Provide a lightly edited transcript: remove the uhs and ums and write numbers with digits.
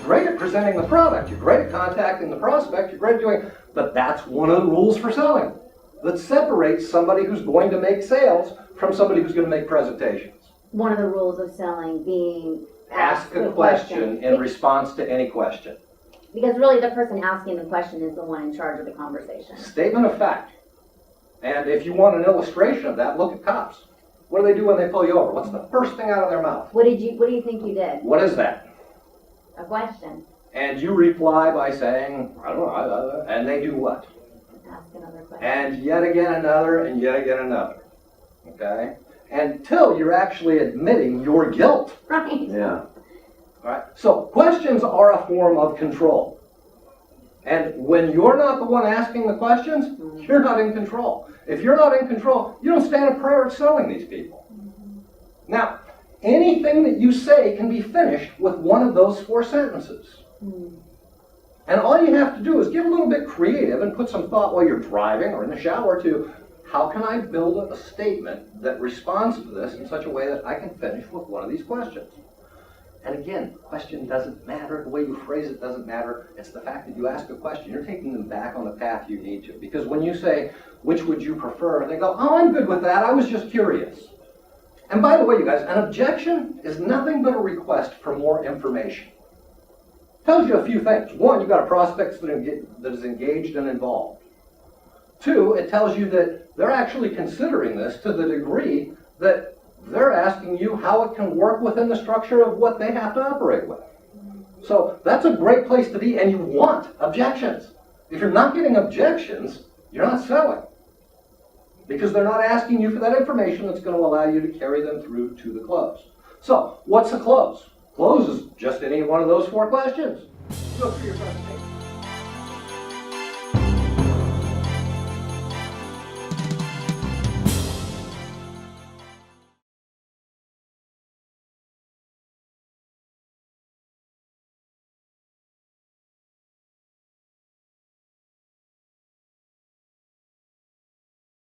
great at presenting the product, you're great at contacting the prospect, you're great at doing, but that's one of the rules for selling that separates somebody who's going to make sales from somebody who's going to make presentations. One of the rules of selling being Ask a question in response to any question. Because really the person asking the question is the one in charge of the conversation. Statement of fact. And if you want an illustration of that, look at cops. What do they do when they pull you over? What's the first thing out of their mouth? What do you think you did? What is that? A question. And you reply by saying, I don't know, and they do what? Ask another question. And yet again another, and yet again another. Okay? Until you're actually admitting your guilt. Right. Yeah. All right? So questions are a form of control. And when you're not the one asking the questions, you're not in control. If you're not in control, you don't stand a prayer at selling these people. Now, anything that you say can be finished with one of those 4 sentences. And all you have to do is get a little bit creative and put some thought while you're driving or in the shower to, how can I build a statement that responds to this in such a way that I can finish with one of these questions? And again, question doesn't matter. The way you phrase it doesn't matter. It's the fact that you ask a question. You're taking them back on the path you need to. Because when you say, which would you prefer? They go, oh, I'm good with that. I was just curious. And by the way, you guys, an objection is nothing but a request for more information. It tells you a few things. 1, you've got a prospect that is engaged and involved. 2, it tells you that they're actually considering this to the degree that they're asking you how it can work within the structure of what they have to operate with. So that's a great place to be, and you want objections. If you're not getting objections, you're not selling. Because they're not asking you for that information that's going to allow you to carry them through to the close. So, what's a close? Close is just any one of those 4 questions. Go through your presentation.